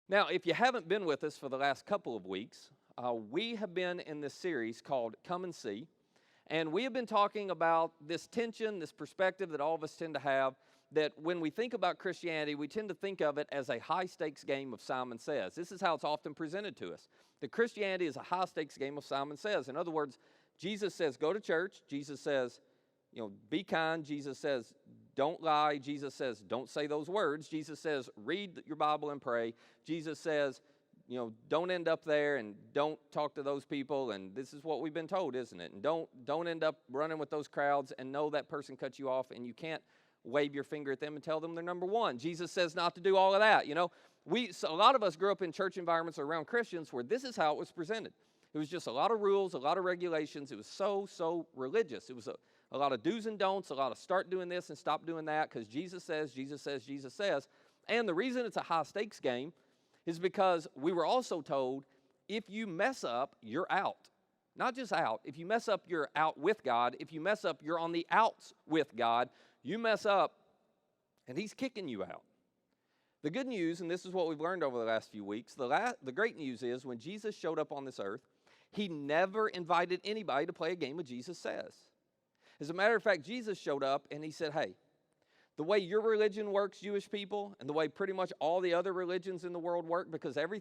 Now, if you haven't been with us for the last couple of weeks, we have been in this series called Come and See. And we have been talking about this tension, this perspective that all of us tend to have, that when we think about Christianity, we tend to think of it as a high-stakes game of Simon Says. This is how it's often presented to us. That Christianity is a high-stakes game of Simon Says. In other words, Jesus says, go to church. Jesus says, be kind. Jesus says, don't lie. Jesus says, don't say those words. Jesus says, read your Bible and pray. Jesus says, don't end up there and don't talk to those people. And this is what we've been told, isn't it? And don't end up running with those crowds and know that person cut you off and you can't wave your finger at them and tell them they're number one. Jesus says not to do all of that. So a lot of us grew up in church environments around Christians where this is how it was presented. It was just a lot of rules, a lot of regulations. It was so religious. It was a lot of do's and don'ts, a lot of start doing this and stop doing that because Jesus says, Jesus says, Jesus says. And the reason it's a high stakes game is because we were also told if you mess up, you're out. Not just out. If you mess up, you're out with God. If you mess up, you're on the outs with God. You mess up, and he's kicking you out. The good news, and this is what we've learned over the last few weeks, the great news is when Jesus showed up on this earth, he never invited anybody to play a game of Jesus Says. As a matter of fact, Jesus showed up, and he said, hey, the way your religion works, Jewish people, and the way pretty much all the other religions in the world work, because every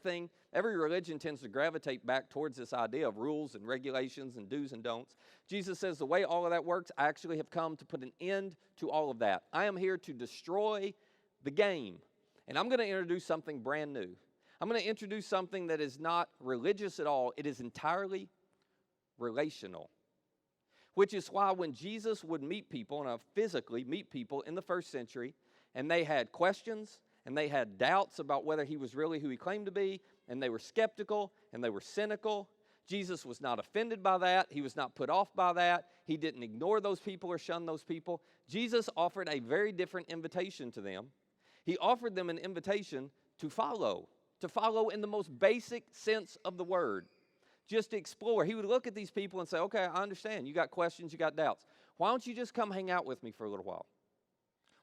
religion tends to gravitate back towards this idea of rules and regulations and do's and don'ts. Jesus says the way all of that works, I actually have come to put an end to all of that. I am here to destroy the game, and I'm going to introduce something brand new. I'm going to introduce something that is not religious at all. It is entirely relational. Which is why when Jesus would meet people, and physically meet people in the first century, and they had questions, and they had doubts about whether he was really who he claimed to be, and they were skeptical, and they were cynical, Jesus was not offended by that. He was not put off by that. He didn't ignore those people or shun those people. Jesus offered a very different invitation to them. He offered them an invitation to follow in the most basic sense of the word. Just to explore. He would look at these people and say, okay, I understand. You got questions, you got doubts. Why don't you just come hang out with me for a little while?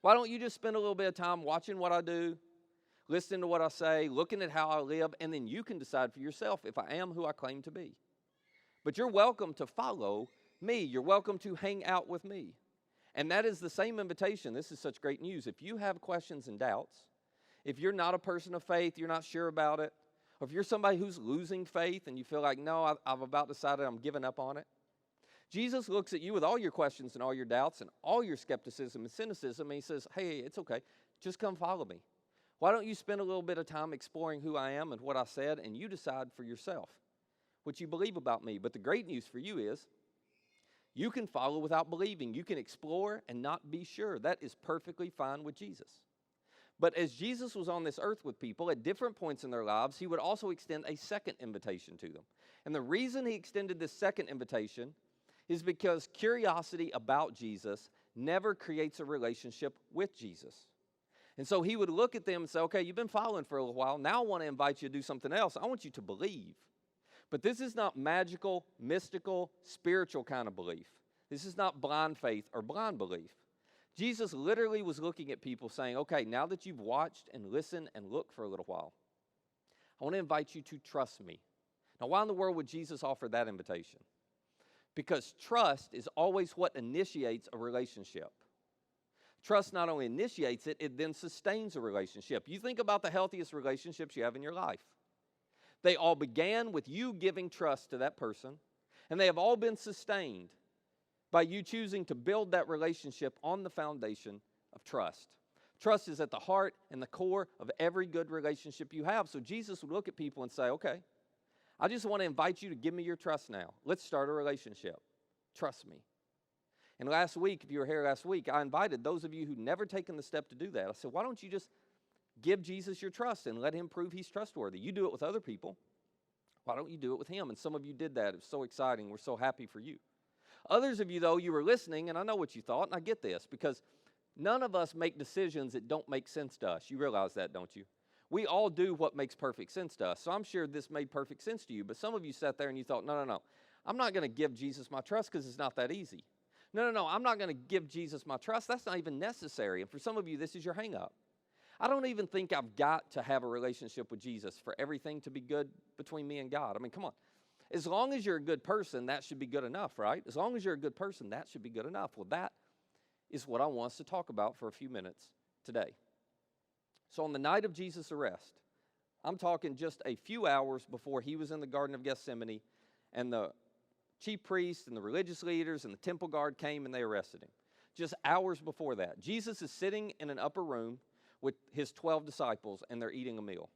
Why don't you just spend a little bit of time watching what I do, listening to what I say, looking at how I live, and then you can decide for yourself if I am who I claim to be. But you're welcome to follow me. You're welcome to hang out with me. And that is the same invitation. This is such great news. If you have questions and doubts, if you're not a person of faith, you're not sure about it, or if you're somebody who's losing faith and you feel like, no, I've about decided I'm giving up on it, Jesus looks at you with all your questions and all your doubts and all your skepticism and cynicism, and he says, hey, it's okay. Just come follow me. Why don't you spend a little bit of time exploring who I am and what I said, and you decide for yourself what you believe about me. But the great news for you is you can follow without believing. You can explore and not be sure. That is perfectly fine with Jesus. But as Jesus was on this earth with people at different points in their lives, he would also extend a second invitation to them. And the reason he extended this second invitation is because curiosity about Jesus never creates a relationship with Jesus. And so he would look at them and say, okay, you've been following for a little while. Now I want to invite you to do something else. I want you to believe. But this is not magical, mystical, spiritual kind of belief. This is not blind faith or blind belief. Jesus literally was looking at people saying, okay, now that you've watched and listened and looked for a little while, I want to invite you to trust me. Now, why in the world would Jesus offer that invitation? Because trust is always what initiates a relationship. Trust not only initiates it, it then sustains a relationship. You think about the healthiest relationships you have in your life. They all began with you giving trust to that person, and they have all been sustained by you choosing to build that relationship on the foundation of trust. Trust is at the heart and the core of every good relationship you have. So Jesus would look at people and say, okay, I just want to invite you to give me your trust now. Let's start a relationship. Trust me. And last week, if you were here last week, I invited those of you who'd never taken the step to do that. I said, why don't you just give Jesus your trust and let him prove he's trustworthy? You do it with other people. Why don't you do it with him? And some of you did that. It was so exciting. We're so happy for you. Others of you, though, you were listening, and I know what you thought, and I get this, because none of us make decisions that don't make sense to us. You realize that, don't you? We all do what makes perfect sense to us. So I'm sure this made perfect sense to you, but some of you sat there and you thought, no. I'm not going to give Jesus my trust because it's not that easy. No, I'm not going to give Jesus my trust. That's not even necessary. And for some of you, this is your hang up. I don't even think I've got to have a relationship with Jesus for everything to be good between me and God. I mean, come on. As long as you're a good person, that should be good enough, right? As long as you're a good person, that should be good enough. Well, that is what I want us to talk about for a few minutes today. So on the night of Jesus' arrest, I'm talking just a few hours before he was in the Garden of Gethsemane, and the chief priests and the religious leaders and the temple guard came and they arrested him. Just hours before that, Jesus is sitting in an upper room with his 12 disciples, and they're eating a meal.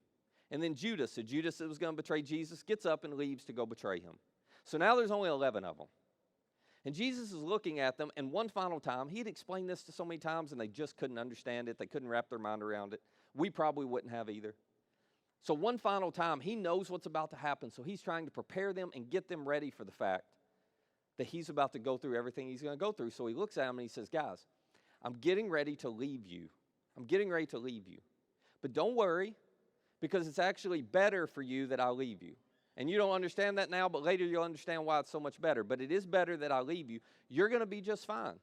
And then Judas that was going to betray Jesus, gets up and leaves to go betray him. So now there's only 11 of them. And Jesus is looking at them, and one final time, he'd explained this to so many times, and they just couldn't understand it. They couldn't wrap their mind around it. We probably wouldn't have either. So one final time, he knows what's about to happen, so he's trying to prepare them and get them ready for the fact that he's about to go through everything he's going to go through. So he looks at them and he says, guys, I'm getting ready to leave you. I'm getting ready to leave you. But don't worry, because it's actually better for you that I leave you. And you don't understand that now, but later you'll understand why it's so much better. But it is better that I leave you. You're going to be just fine.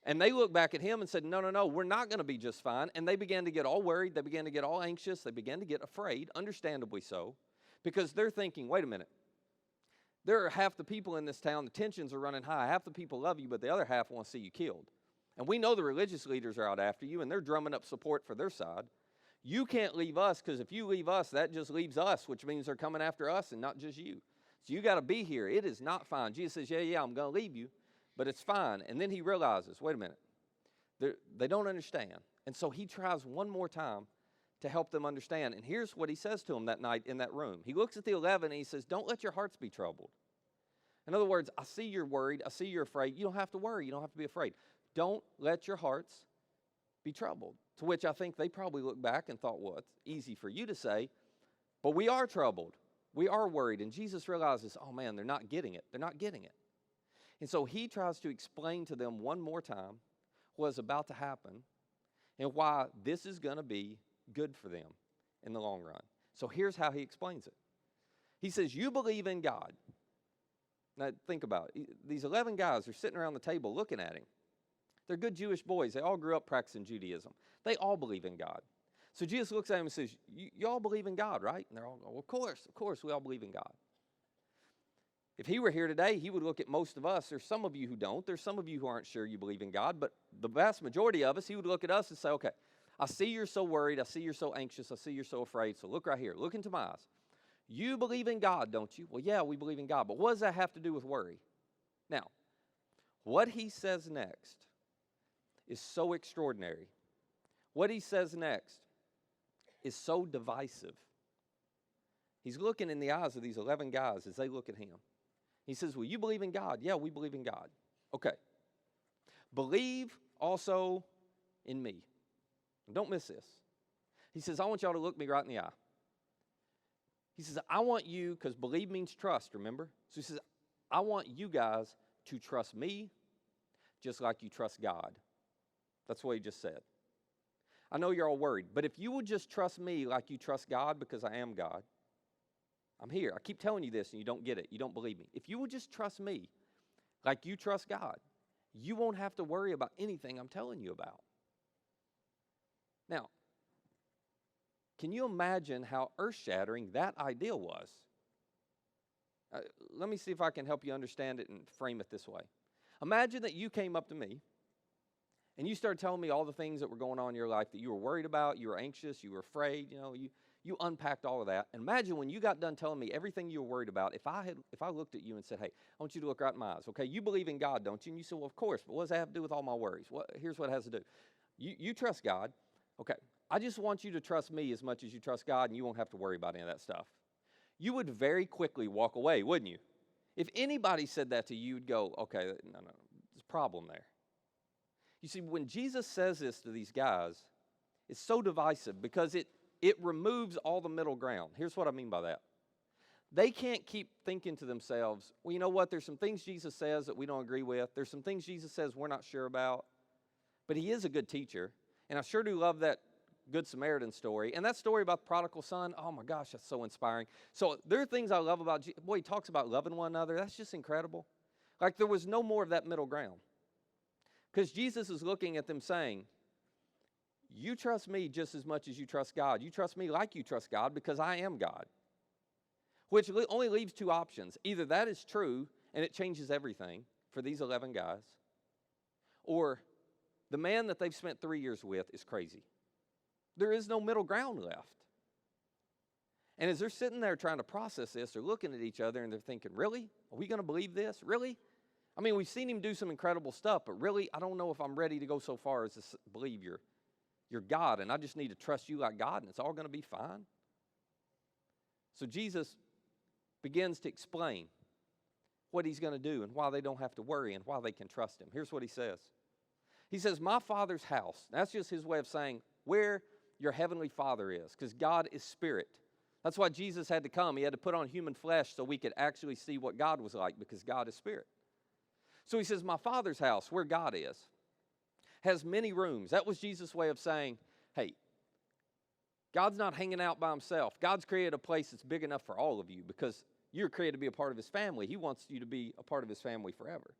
And they looked back at him and said, no, we're not going to be just fine. And they began to get all worried. They began to get all anxious. They began to get afraid, understandably so, because they're thinking, wait a minute. There are half the people in this town, the tensions are running high. Half the people love you, but the other half want to see you killed. And we know the religious leaders are out after you, and they're drumming up support for their side. You can't leave us, because if you leave us, that just leaves us, which means they're coming after us and not just you. So you got to be here. It is not fine. Jesus says, yeah, I'm going to leave you, but it's fine. And then he realizes, wait a minute, they don't understand. And so he tries one more time to help them understand. And here's what he says to them that night in that room. He looks at the 11 and he says, don't let your hearts be troubled. In other words, I see you're worried. I see you're afraid. You don't have to worry. You don't have to be afraid. Don't let your hearts be troubled. To which I think they probably looked back and thought, well, it's easy for you to say, but we are troubled. We are worried. And Jesus realizes, oh man, they're not getting it. They're not getting it. And so he tries to explain to them one more time what's about to happen and why this is going to be good for them in the long run. So here's how he explains it. He says, you believe in God. Now think about it. These 11 guys are sitting around the table looking at him. They're good Jewish boys. They all grew up practicing Judaism. They all believe in God. So Jesus looks at them and says, you all believe in God, right? And they're all going, well, of course, we all believe in God. If he were here today, he would look at most of us. There's some of you who don't. There's some of you who aren't sure you believe in God. But the vast majority of us, he would look at us and say, okay, I see you're so worried. I see you're so anxious. I see you're so afraid. So look right here. Look into my eyes. You believe in God, don't you? Well, yeah, we believe in God. But what does that have to do with worry? Now, what he says next is so extraordinary. What he says next is so divisive. He's looking in the eyes of these 11 guys as they look at him. He says, well, you believe in God? Yeah, we believe in God. Okay. Believe also in me. Don't miss this. He says, I want y'all to look me right in the eye. He says, I want you, because believe means trust, remember? So he says, I want you guys to trust me just like you trust God. That's what he just said. I know you're all worried, but if you would just trust me like you trust God, because I am God, I'm here. I keep telling you this and you don't get it. You don't believe me. If you would just trust me like you trust God, you won't have to worry about anything I'm telling you about. Now, can you imagine how earth-shattering that idea was? Let me see if I can help you understand it and frame it this way. Imagine that you came up to me and you started telling me all the things that were going on in your life that you were worried about, you were anxious, you were afraid, you unpacked all of that. And imagine when you got done telling me everything you were worried about, if I looked at you and said, hey, I want you to look right in my eyes, okay? You believe in God, don't you? And you said, well, of course, but what does that have to do with all my worries? Here's what it has to do. You trust God. Okay, I just want you to trust me as much as you trust God, and you won't have to worry about any of that stuff. You would very quickly walk away, wouldn't you? If anybody said that to you, you'd go, okay, no, there's a problem there. You see, when Jesus says this to these guys, it's so divisive because it removes all the middle ground. Here's what I mean by that. They can't keep thinking to themselves, well, you know what, there's some things Jesus says that we don't agree with. There's some things Jesus says we're not sure about. But he is a good teacher. And I sure do love that Good Samaritan story. And that story about the prodigal son, oh my gosh, that's so inspiring. So there are things I love about Jesus. Boy, he talks about loving one another. That's just incredible. Like there was no more of that middle ground. Because Jesus is looking at them saying, you trust me just as much as you trust God. You trust me like you trust God because I am God. Which only leaves two options. Either that is true and it changes everything for these 11 guys, or the man that they've spent 3 years with is crazy. There is no middle ground left. And as they're sitting there trying to process this, they're looking at each other and they're thinking, really? Are we going to believe this? Really? I mean, we've seen him do some incredible stuff, but really, I don't know if I'm ready to go so far as to believe you're God, and I just need to trust you like God, and it's all going to be fine. So Jesus begins to explain what he's going to do and why they don't have to worry and why they can trust him. Here's what he says. He says, my Father's house. That's just his way of saying where your heavenly Father is, because God is spirit. That's why Jesus had to come. He had to put on human flesh so we could actually see what God was like, because God is spirit. So he says, my Father's house, where God is, has many rooms. That was Jesus' way of saying, hey, God's not hanging out by himself. God's created a place that's big enough for all of you because you're created to be a part of his family. He wants you to be a part of his family forever.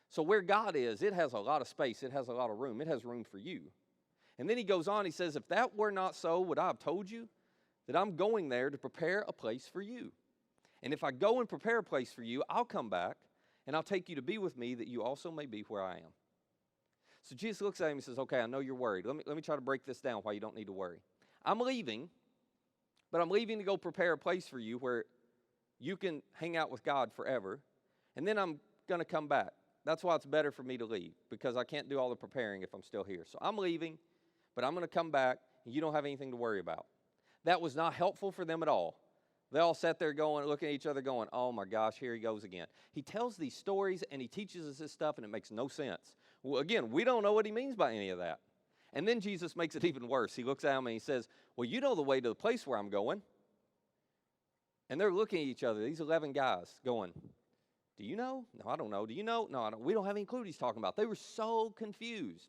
So where God is, it has a lot of space. It has a lot of room. It has room for you. And then he goes on, he says, if that were not so, would I have told you that I'm going there to prepare a place for you? And if I go and prepare a place for you, I'll come back and I'll take you to be with me that you also may be where I am. So Jesus looks at him and says, okay, I know you're worried. Let me try to break this down why you don't need to worry. I'm leaving, but I'm leaving to go prepare a place for you where you can hang out with God forever. And then I'm going to come back. That's why it's better for me to leave, because I can't do all the preparing if I'm still here. So I'm leaving, but I'm going to come back, and you don't have anything to worry about. That was not helpful for them at all. They all sat there looking at each other going, oh my gosh, here he goes again. He tells these stories and he teaches us this stuff and it makes no sense. Well, again, we don't know what he means by any of that. And then Jesus makes it even worse. He looks at him and he says, well, you know the way to the place where I'm going. And they're looking at each other, these 11 guys, going, do you know? No, I don't know. Do you know? No, I don't. We don't have any clue what he's talking about. They were so confused.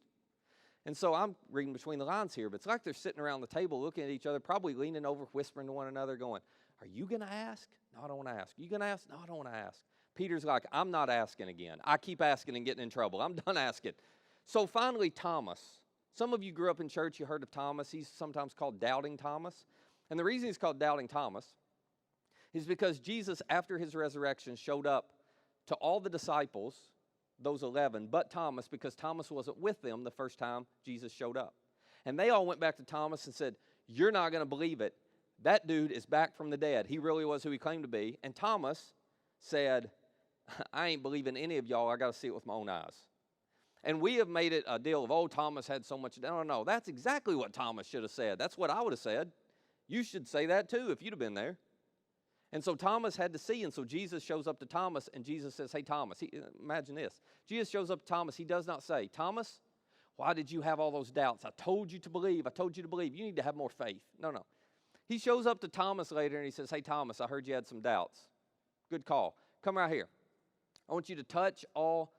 And so I'm reading between the lines here, but it's like they're sitting around the table looking at each other, probably leaning over, whispering to one another, going, are you going to ask? No, I don't want to ask. You going to ask? No, I don't want to ask. Peter's like, I'm not asking again. I keep asking and getting in trouble. I'm done asking. So finally, Thomas. Some of you grew up in church. You heard of Thomas. He's sometimes called Doubting Thomas. And the reason he's called Doubting Thomas is because Jesus, after his resurrection, showed up to all the disciples, those 11, but Thomas, because Thomas wasn't with them the first time Jesus showed up. And they all went back to Thomas and said, you're not going to believe it. That dude is back from the dead. He really was who he claimed to be. And Thomas said, I ain't believing any of y'all. I got to see it with my own eyes. And we have made it a deal of, oh, Thomas had so much. No. That's exactly what Thomas should have said. That's what I would have said. You should say that too if you'd have been there. And so Thomas had to see, and so Jesus shows up to Thomas, and Jesus says, hey, Thomas, imagine this. Jesus shows up to Thomas. He does not say, Thomas, why did you have all those doubts? I told you to believe. I told you to believe. You need to have more faith. No. He shows up to Thomas later, and he says, hey, Thomas, I heard you had some doubts. Good call. Come right here. I want you to touch all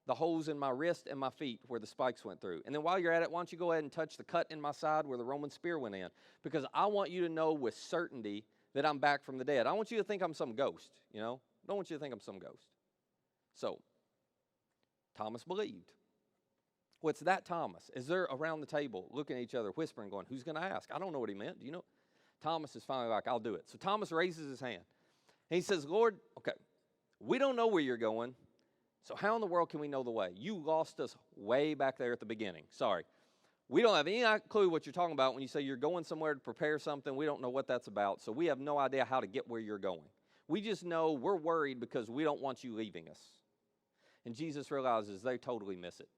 the holes in my wrist and my feet where the spikes went through. And then while you're at it, why don't you go ahead and touch the cut in my side where the Roman spear went in? Because I want you to know with certainty that I'm back from the dead. I want you to think I'm some ghost, I don't want you to think I'm some ghost. So, Thomas believed. What's that Thomas? As they're around the table looking at each other, whispering, going, who's going to ask? I don't know what he meant. Do you know? Thomas is finally like, I'll do it. So Thomas raises his hand. And he says, Lord, okay, we don't know where you're going. So how in the world can we know the way? You lost us way back there at the beginning. Sorry. We don't have any clue what you're talking about when you say you're going somewhere to prepare something. We don't know what that's about. So we have no idea how to get where you're going. We just know we're worried because we don't want you leaving us. And Jesus realizes they totally miss it.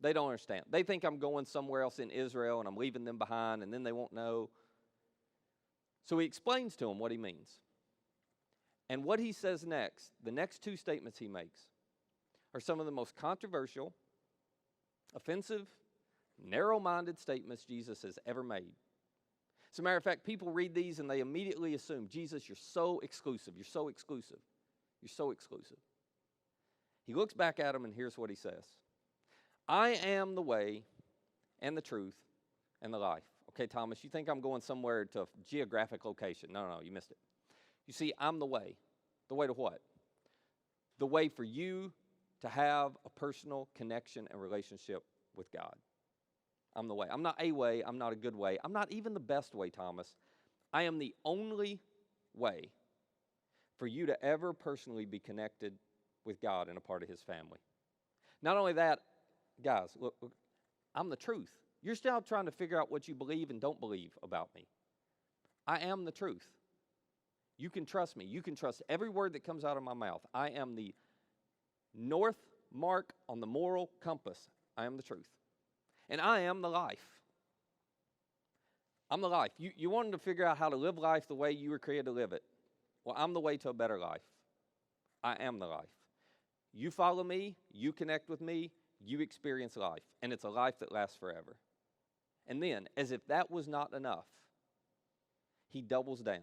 They don't understand. They think I'm going somewhere else in Israel and I'm leaving them behind and then they won't know. So he explains to them what he means. And what he says next, the next two statements he makes, are some of the most controversial, offensive, narrow-minded statements Jesus has ever made. As a matter of fact, people read these and they immediately assume, Jesus, you're so exclusive. You're so exclusive. You're so exclusive. He looks back at them and here's what he says. I am the way and the truth and the life. Okay, Thomas, you think I'm going somewhere to a geographic location. No, you missed it. You see, I'm the way. The way to what? The way for you to have a personal connection and relationship with God. I'm the way. I'm not a way. I'm not a good way. I'm not even the best way, Thomas. I am the only way for you to ever personally be connected with God and a part of his family. Not only that, guys, look, I'm the truth. You're still trying to figure out what you believe and don't believe about me. I am the truth. You can trust me. You can trust every word that comes out of my mouth. I am the north mark on the moral compass. I am the truth. And I am the life. I'm the life. You wanted to figure out how to live life the way you were created to live it. Well, I'm the way to a better life. I am the life. You follow me, you connect with me, you experience life. And it's a life that lasts forever. And then, as if that was not enough, he doubles down.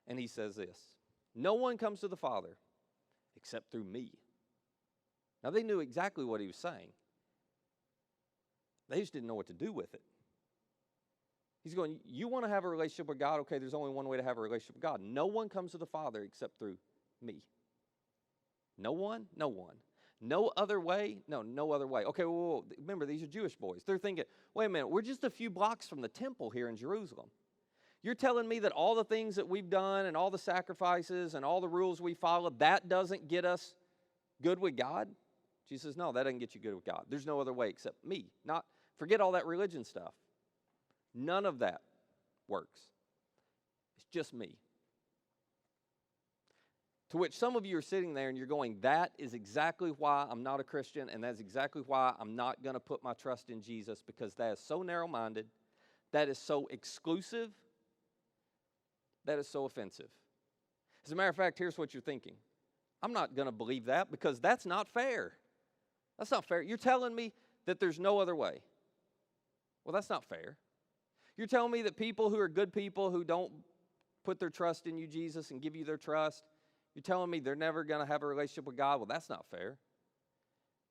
And he says this, no one comes to the Father except through me. Now, they knew exactly what he was saying. They just didn't know what to do with it. He's going, you want to have a relationship with God? Okay, there's only one way to have a relationship with God. No one comes to the Father except through me. No one? No one. No other way? No, no other way. Okay, well, remember, these are Jewish boys. They're thinking, wait a minute, we're just a few blocks from the temple here in Jerusalem. You're telling me that all the things that we've done and all the sacrifices and all the rules we follow, that doesn't get us good with God? Jesus says, no, that doesn't get you good with God. There's no other way except me. Forget all that religion stuff. None of that works. It's just me. To which some of you are sitting there and you're going, that is exactly why I'm not a Christian, and that's exactly why I'm not going to put my trust in Jesus, because that is so narrow-minded, that is so exclusive, that is so offensive. As a matter of fact, here's what you're thinking. I'm not going to believe that because that's not fair. That's not fair. You're telling me that there's no other way. Well, that's not fair. You're telling me that people who are good people who don't put their trust in you, Jesus, and give you their trust, you're telling me they're never going to have a relationship with God? Well, that's not fair.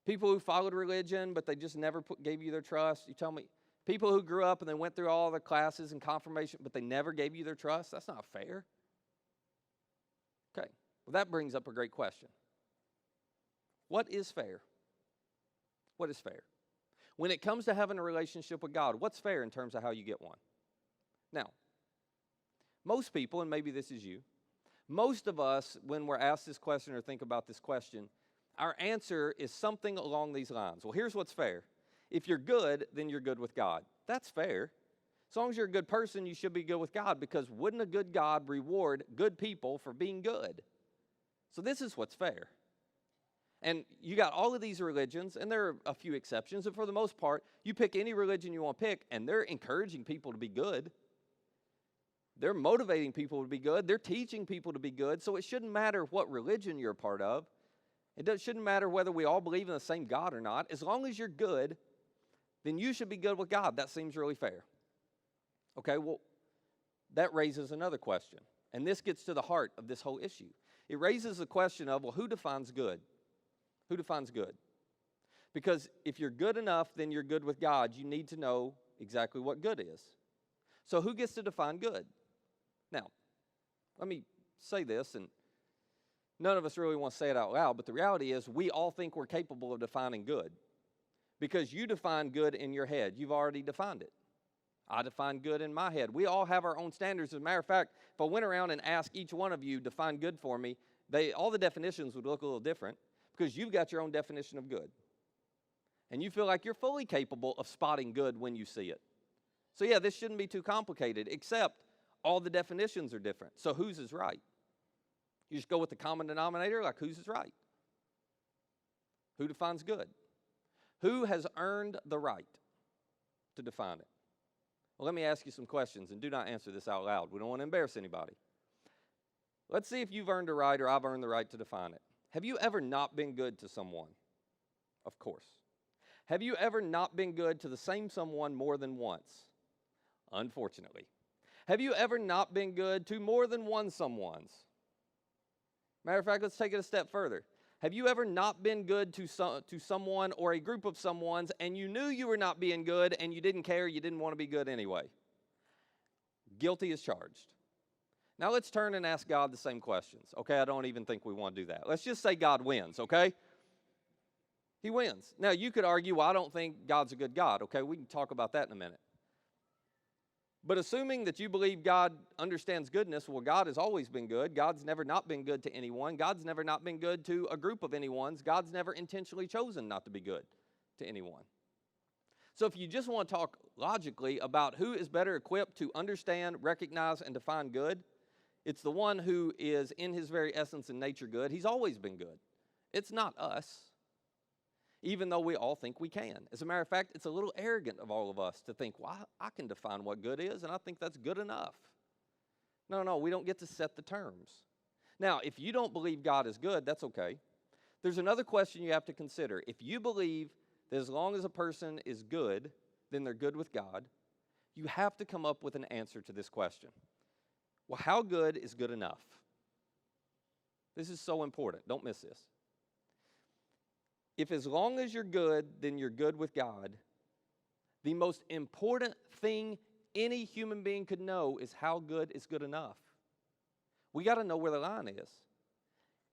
People who followed religion, but they just never gave you their trust, you tell me, people who grew up and they went through all the classes and confirmation, but they never gave you their trust, that's not fair. Okay, well, that brings up a great question. What is fair? What is fair? When it comes to having a relationship with God, what's fair in terms of how you get one? Now, most people, and maybe this is you, most of us, when we're asked this question or think about this question, our answer is something along these lines. Well, here's what's fair. If you're good, then you're good with God. That's fair. As long as you're a good person, you should be good with God, because wouldn't a good God reward good people for being good? So this is what's fair. And you got all of these religions, and there are a few exceptions, and for the most part, you pick any religion you want to pick, and they're encouraging people to be good. They're motivating people to be good. They're teaching people to be good, so it shouldn't matter what religion you're a part of. Shouldn't matter whether we all believe in the same God or not. As long as you're good, then you should be good with God. That seems really fair. Okay, well, that raises another question, and this gets to the heart of this whole issue. It raises the question of, well, who defines good? Who defines good? Because if you're good enough, then you're good with God. You need to know exactly what good is. So who gets to define good? Now, let me say this, and none of us really want to say it out loud, but the reality is we all think we're capable of defining good. Because you define good in your head. You've already defined it. I define good in my head. We all have our own standards. As a matter of fact, if I went around and asked each one of you to define good for me, all the definitions would look a little different, because you've got your own definition of good. And you feel like you're fully capable of spotting good when you see it. So yeah, this shouldn't be too complicated, except all the definitions are different. So whose is right? You just go with the common denominator, like whose is right? Who defines good? Who has earned the right to define it? Well, let me ask you some questions, and do not answer this out loud. We don't want to embarrass anybody. Let's see if you've earned a right or I've earned the right to define it. Have you ever not been good to someone? Of course. Have you ever not been good to the same someone more than once? Unfortunately. Have you ever not been good to more than one someone's? Matter of fact, let's take it a step further. Have you ever not been good to someone or a group of someone's, and you knew you were not being good and you didn't care, you didn't want to be good anyway? Guilty as charged. Now let's turn and ask God the same questions. Okay, I don't even think we want to do that. Let's just say God wins, okay? He wins. Now, you could argue, well, I don't think God's a good God. Okay, we can talk about that in a minute. But assuming that you believe God understands goodness, well, God has always been good. God's never not been good to anyone. God's never not been good to a group of anyone's. God's never intentionally chosen not to be good to anyone. So if you just want to talk logically about who is better equipped to understand, recognize, and define good, it's the one who is in his very essence and nature good. He's always been good. It's not us, even though we all think we can. As a matter of fact, it's a little arrogant of all of us to think, well, I can define what good is, and I think that's good enough. No, we don't get to set the terms. Now, if you don't believe God is good, that's okay. There's another question you have to consider. If you believe that as long as a person is good, then they're good with God, you have to come up with an answer to this question. Well, how good is good enough? This is so important. Don't miss this. If as long as you're good, then you're good with God, the most important thing any human being could know is how good is good enough. We got to know where the line is.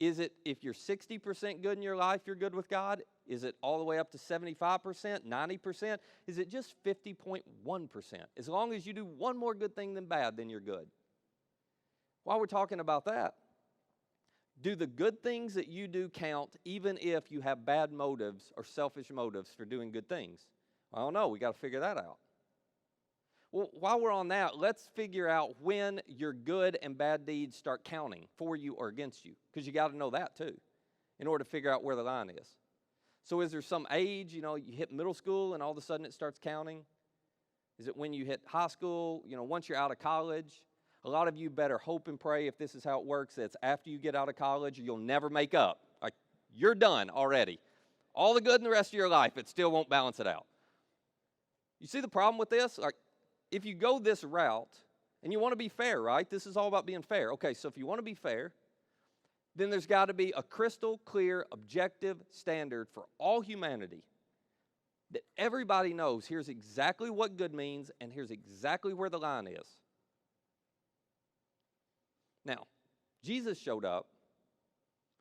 Is it if you're 60% good in your life, you're good with God? Is it all the way up to 75%, 90%? Is it just 50.1%? As long as you do one more good thing than bad, then you're good. While we're talking about that, do the good things that you do count even if you have bad motives or selfish motives for doing good things? I don't know. We got to figure that out. Well, while we're on that, let's figure out when your good and bad deeds start counting for you or against you, because you got to know that too in order to figure out where the line is. So is there some age, you hit middle school and all of a sudden it starts counting? Is it when you hit high school, once you're out of college? A lot of you better hope and pray, if this is how it works, that it's after you get out of college or you'll never make up. Like, you're done already. All the good in the rest of your life, it still won't balance it out. You see the problem with this? Like, if you go this route, and you want to be fair, right? This is all about being fair. Okay, so if you want to be fair, then there's got to be a crystal clear, objective standard for all humanity that everybody knows here's exactly what good means and here's exactly where the line is. Now, Jesus showed up,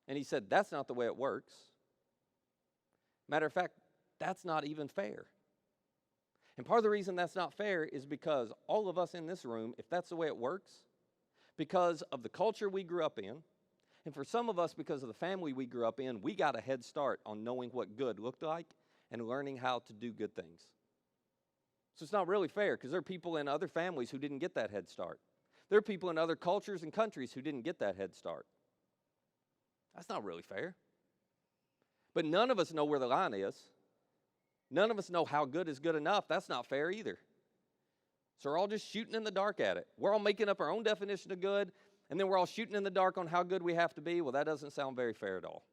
and he said, that's not the way it works. Matter of fact, that's not even fair. And part of the reason that's not fair is because all of us in this room, if that's the way it works, because of the culture we grew up in, and for some of us, because of the family we grew up in, we got a head start on knowing what good looked like and learning how to do good things. So it's not really fair, because there are people in other families who didn't get that head start. There are people in other cultures and countries who didn't get that head start. That's not really fair. But none of us know where the line is. None of us know how good is good enough. That's not fair either. So we're all just shooting in the dark at it. We're all making up our own definition of good, and then we're all shooting in the dark on how good we have to be. Well, that doesn't sound very fair at all.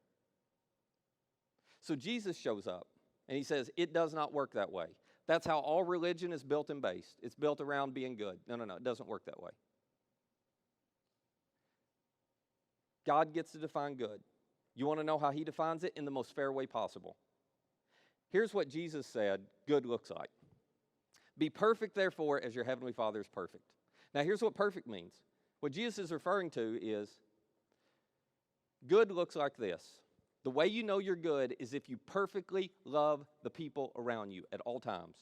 So Jesus shows up, and he says, it does not work that way. That's how all religion is built and based. It's built around being good. No, it doesn't work that way. God gets to define good. You want to know how he defines it? In the most fair way possible. Here's what Jesus said good looks like. Be perfect, therefore, as your heavenly Father is perfect. Now, here's what perfect means. What Jesus is referring to is good looks like this. The way you know you're good is if you perfectly love the people around you at all times,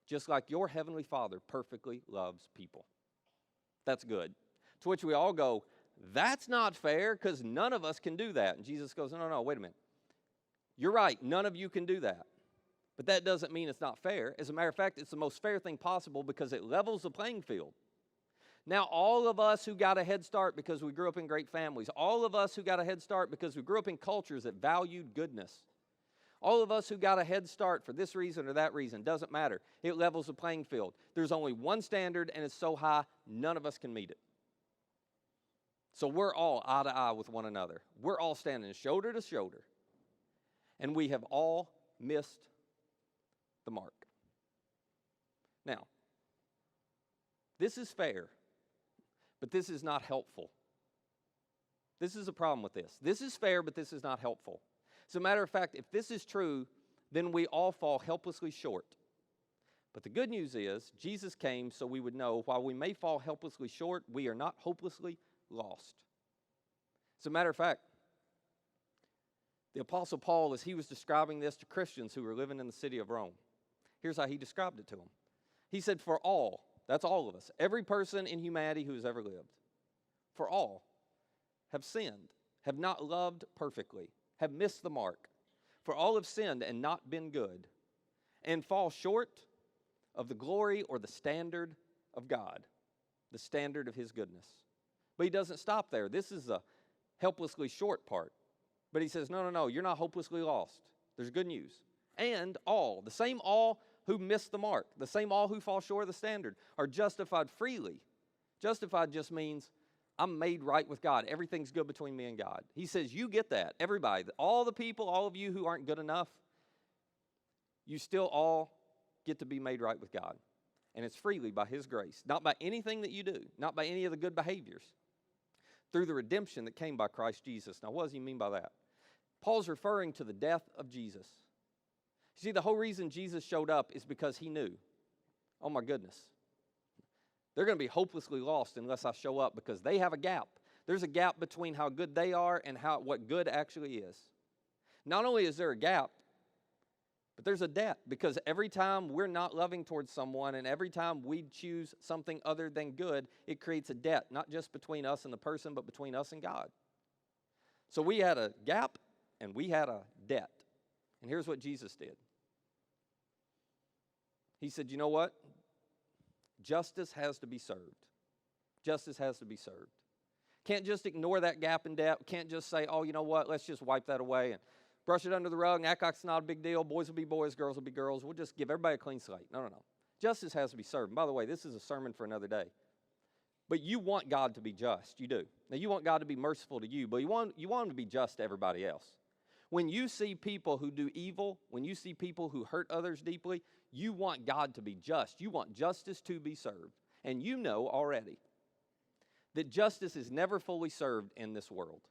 just like your heavenly Father perfectly loves people. That's good. To which we all go, that's not fair, because none of us can do that. And Jesus goes, no, wait a minute. You're right, none of you can do that. But that doesn't mean it's not fair. As a matter of fact, it's the most fair thing possible because it levels the playing field. Now, all of us who got a head start because we grew up in great families, all of us who got a head start because we grew up in cultures that valued goodness, all of us who got a head start for this reason or that reason, doesn't matter. It levels the playing field. There's only one standard, and it's so high, none of us can meet it. So we're all eye to eye with one another. We're all standing shoulder to shoulder. And we have all missed the mark. Now, this is fair, but this is not helpful. This is a problem with this. This is fair, but this is not helpful. As a matter of fact, if this is true, then we all fall helplessly short. But the good news is, Jesus came so we would know while we may fall helplessly short, we are not hopelessly lost. As a matter of fact, The Apostle Paul, as he was describing this to Christians who were living in the city of Rome, here's how he described it to them. He said, for all, that's all of us, every person in humanity who has ever lived, for all have sinned, have not loved perfectly, have missed the mark. For all have sinned and not been good, and fall short of the glory or the standard of God, the standard of his goodness. But he doesn't stop there. This is the helplessly short part. But he says, no, you're not hopelessly lost. There's good news. And all, the same all who miss the mark, the same all who fall short of the standard, are justified freely. Justified just means I'm made right with God. Everything's good between me and God. He says, you get that. Everybody, all the people, all of you who aren't good enough, you still all get to be made right with God. And it's freely by his grace, not by anything that you do, not by any of the good behaviors, through the redemption that came by Christ Jesus. Now, what does he mean by that? Paul's referring to the death of Jesus. You see, the whole reason Jesus showed up is because he knew, oh my goodness, they're going to be hopelessly lost unless I show up, because they have a gap. There's a gap between how good they are and what good actually is. Not only is there a gap, but there's a debt, because every time we're not loving towards someone and every time we choose something other than good, it creates a debt, not just between us and the person, but between us and God. So we had a gap and we had a debt. And here's what Jesus did. He said, you know what? Justice has to be served. Justice has to be served. Can't just ignore that gap in debt. Can't just say, oh, you know what? Let's just wipe that away and brush it under the rug and act like it's not a big deal. Boys will be boys, girls will be girls. We'll just give everybody a clean slate. No. Justice has to be served. And by the way, this is a sermon for another day. But you want God to be just. You do. Now, you want God to be merciful to you, but you want him to be just to everybody else. When you see people who do evil, when you see people who hurt others deeply, you want God to be just. You want justice to be served. And you know already that justice is never fully served in this world.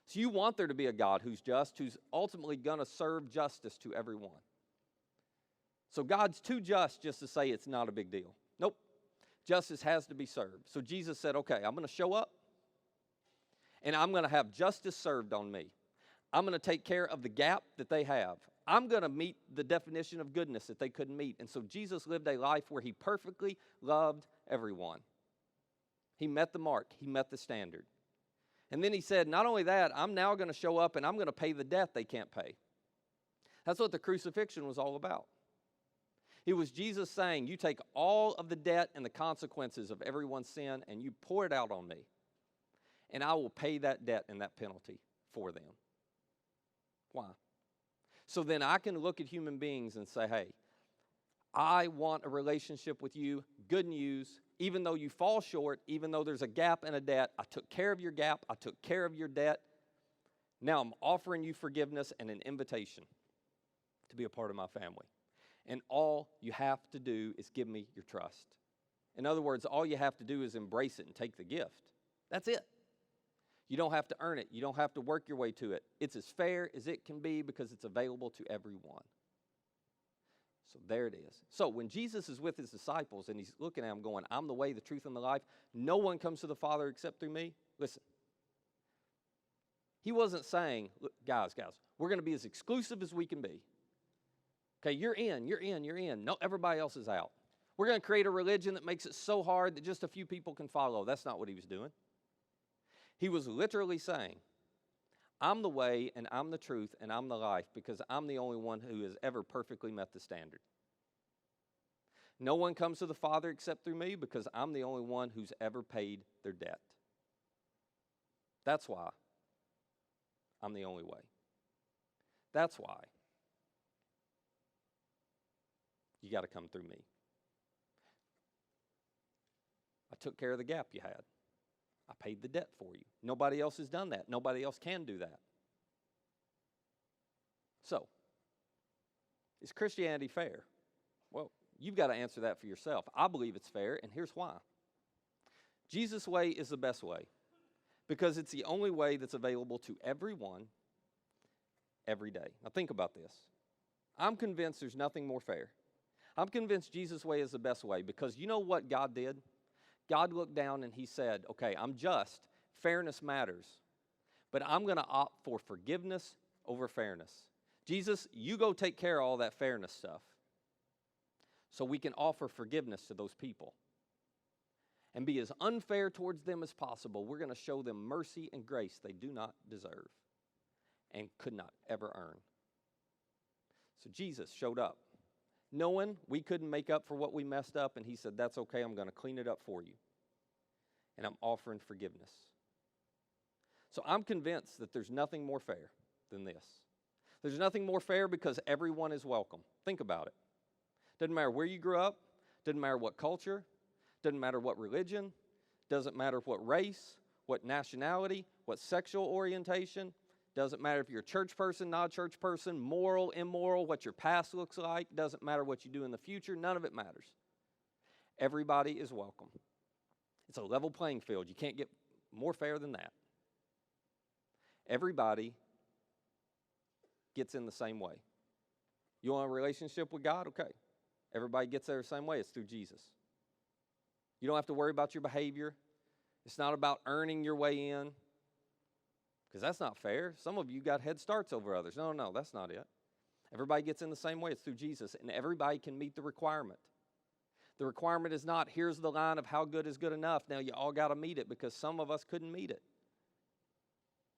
So you want there to be a God who's just, who's ultimately going to serve justice to everyone. So God's too just to say it's not a big deal. Nope. Justice has to be served. So Jesus said, okay, I'm going to show up and I'm going to have justice served on me. I'm going to take care of the gap that they have. I'm going to meet the definition of goodness that they couldn't meet. And so Jesus lived a life where he perfectly loved everyone. He met the mark. He met the standard. And then he said, not only that, I'm now going to show up and I'm going to pay the debt they can't pay. That's what the crucifixion was all about. It was Jesus saying, you take all of the debt and the consequences of everyone's sin and you pour it out on me. And I will pay that debt and that penalty for them. Why? So then I can look at human beings and say, hey, I want a relationship with you. Good news. Even though you fall short, even though there's a gap and a debt, I took care of your gap. I took care of your debt. Now I'm offering you forgiveness and an invitation to be a part of my family. And all you have to do is give me your trust. In other words, all you have to do is embrace it and take the gift. That's it. You don't have to earn it. You don't have to work your way to it. It's as fair as it can be because it's available to everyone. So there it is. So when Jesus is with his disciples and he's looking at them going, I'm the way, the truth, and the life. No one comes to the Father except through me. Listen. He wasn't saying, look, guys, we're going to be as exclusive as we can be. Okay, you're in. No, everybody else is out. We're going to create a religion that makes it so hard that just a few people can follow. That's not what he was doing. He was literally saying, I'm the way and I'm the truth and I'm the life because I'm the only one who has ever perfectly met the standard. No one comes to the Father except through me because I'm the only one who's ever paid their debt. That's why I'm the only way. That's why you got to come through me. I took care of the gap you had. I paid the debt for you. Nobody else has done that. Nobody else can do that. So, is Christianity fair? Well, you've got to answer that for yourself. I believe it's fair, and here's why. Jesus' way is the best way because it's the only way that's available to everyone every day. Now think about this. I'm convinced there's nothing more fair. I'm convinced Jesus' way is the best way because you know what God did? God looked down and he said, okay, I'm just. Fairness matters. But I'm going to opt for forgiveness over fairness. Jesus, you go take care of all that fairness stuff so we can offer forgiveness to those people and be as unfair towards them as possible. We're going to show them mercy and grace they do not deserve and could not ever earn. So Jesus showed up, knowing we couldn't make up for what we messed up, and he said, that's okay, I'm going to clean it up for you. And I'm offering forgiveness. So I'm convinced that there's nothing more fair than this. There's nothing more fair because everyone is welcome. Think about it. Doesn't matter where you grew up, doesn't matter what culture, doesn't matter what religion, doesn't matter what race, what nationality, what sexual orientation, doesn't matter if you're a church person, not a church person, moral, immoral, what your past looks like, doesn't matter what you do in the future, none of it matters. Everybody is welcome. It's a level playing field. You can't get more fair than that. Everybody gets in the same way. You want a relationship with God? Okay. Everybody gets there the same way. It's through Jesus. You don't have to worry about your behavior. It's not about earning your way in, because that's not fair. Some of you got head starts over others. No, that's not it. Everybody gets in the same way. It's through Jesus, and everybody can meet the requirement. The requirement is not, here's the line of how good is good enough. Now you all got to meet it, because some of us couldn't meet it.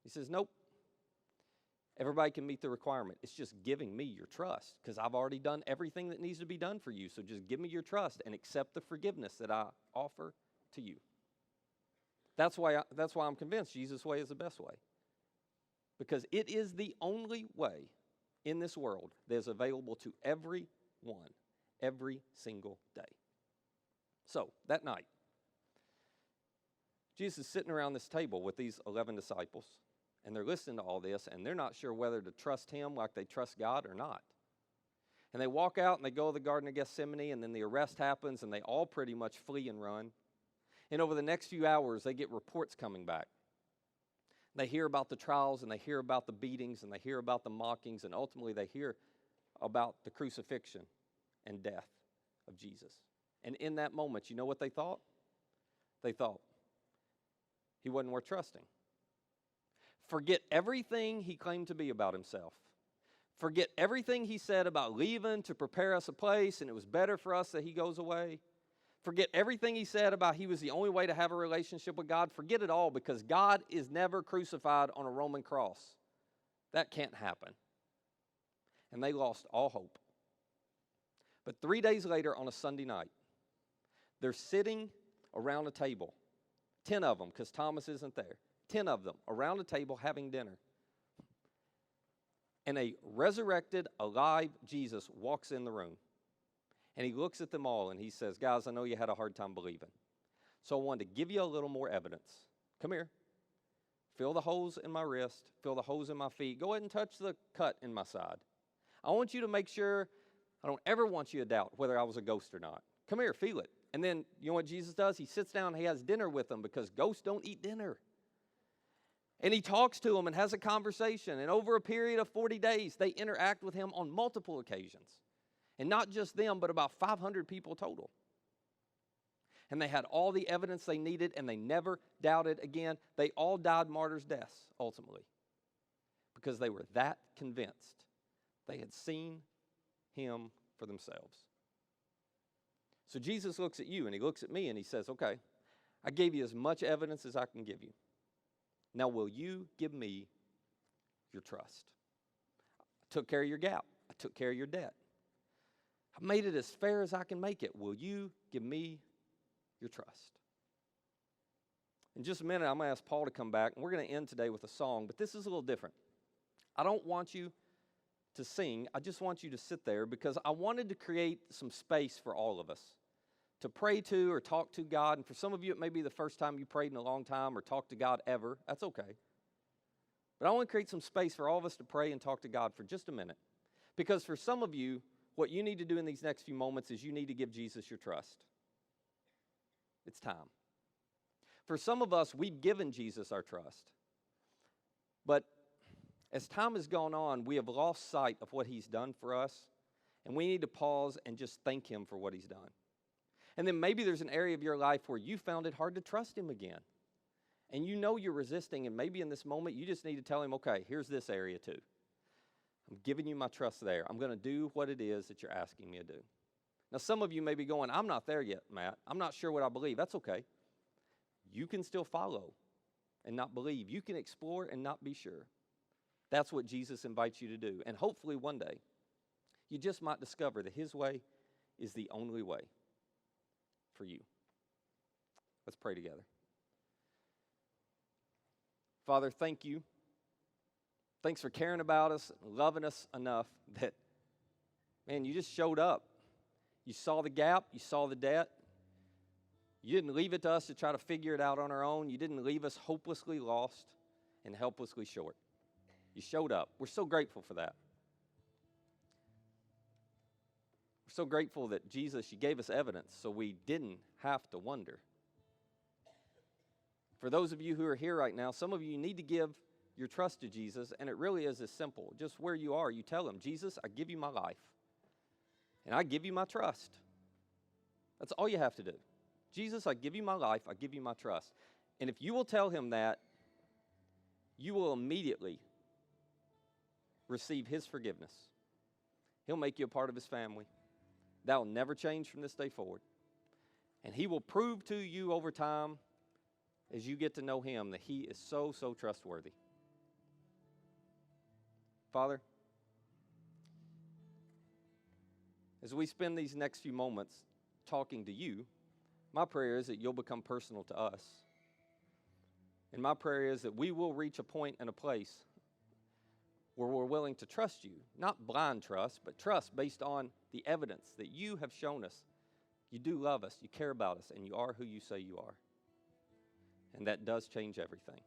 He says, nope. Everybody can meet the requirement. It's just giving me your trust, because I've already done everything that needs to be done for you. So just give me your trust and accept the forgiveness that I offer to you. That's why I'm convinced Jesus' way is the best way, because it is the only way in this world that is available to everyone every single day. So that night, Jesus is sitting around this table with these 11 disciples. And they're listening to all this, and they're not sure whether to trust him like they trust God or not. And they walk out, and they go to the Garden of Gethsemane, and then the arrest happens, and they all pretty much flee and run. And over the next few hours, they get reports coming back. They hear about the trials, and they hear about the beatings, and they hear about the mockings, and ultimately they hear about the crucifixion and death of Jesus. And in that moment, you know what they thought? They thought he wasn't worth trusting. Forget everything he claimed to be about himself. Forget everything he said about leaving to prepare us a place, and it was better for us that he goes away. Forget everything he said about he was the only way to have a relationship with God. Forget it all, because God is never crucified on a Roman cross. That can't happen. And they lost all hope. But 3 days later, on a Sunday night, they're sitting around a table. 10 of them, because Thomas isn't there. 10 of them around a table having dinner. And a resurrected, alive Jesus walks in the room. And he looks at them all and he says, guys, I know you had a hard time believing. So I wanted to give you a little more evidence. Come here. Feel the holes in my wrist. Feel the holes in my feet. Go ahead and touch the cut in my side. I want you to make sure, I don't ever want you to doubt whether I was a ghost or not. Come here, feel it. And then, you know what Jesus does? He sits down and he has dinner with them, because ghosts don't eat dinner. And he talks to them and has a conversation. And over a period of 40 days, they interact with him on multiple occasions. And not just them, but about 500 people total. And they had all the evidence they needed, and they never doubted again. They all died martyrs' deaths, ultimately, because they were that convinced they had seen him for themselves. So Jesus looks at you, and he looks at me, and he says, okay, I gave you as much evidence as I can give you. Now, will you give me your trust? I took care of your gap. I took care of your debt. I made it as fair as I can make it. Will you give me your trust? In just a minute, I'm going to ask Paul to come back, and we're going to end today with a song, but this is a little different. I don't want you to sing. I just want you to sit there, because I wanted to create some space for all of us to pray to or talk to God. And for some of you, it may be the first time you prayed in a long time or talked to God ever. That's okay. But I want to create some space for all of us to pray and talk to God for just a minute. Because for some of you, what you need to do in these next few moments is you need to give Jesus your trust. It's time. For some of us, we've given Jesus our trust. But as time has gone on, we have lost sight of what he's done for us. And we need to pause and just thank him for what he's done. And then maybe there's an area of your life where you found it hard to trust him again. And you know you're resisting, and maybe in this moment you just need to tell him, okay, here's this area too. I'm giving you my trust there. I'm going to do what it is that you're asking me to do. Now, some of you may be going, I'm not there yet, Matt. I'm not sure what I believe. That's okay. You can still follow and not believe. You can explore and not be sure. That's what Jesus invites you to do. And hopefully one day, you just might discover that his way is the only way for you. Let's pray together. Father, thank you. Thanks for caring about us, loving us enough that, man, you just showed up. You saw the gap. You saw the debt. You didn't leave it to us to try to figure it out on our own. You didn't leave us hopelessly lost and helplessly short. You showed up. We're so grateful for that. We're so grateful that, Jesus, you gave us evidence so we didn't have to wonder. For those of you who are here right now, some of you need to give your trust to Jesus, and it really is as simple. Just where you are, you tell him, Jesus, I give you my life, and I give you my trust. That's all you have to do. Jesus, I give you my life, I give you my trust. And if you will tell him that, you will immediately receive his forgiveness. He'll make you a part of his family. That will never change from this day forward. And he will prove to you over time, as you get to know him, that he is so, so trustworthy. Father, as we spend these next few moments talking to you, my prayer is that you'll become personal to us. And my prayer is that we will reach a point and a place where we're willing to trust you. Not blind trust, but trust based on the evidence that you have shown us. You do love us, you care about us, and you are who you say you are. And that does change everything.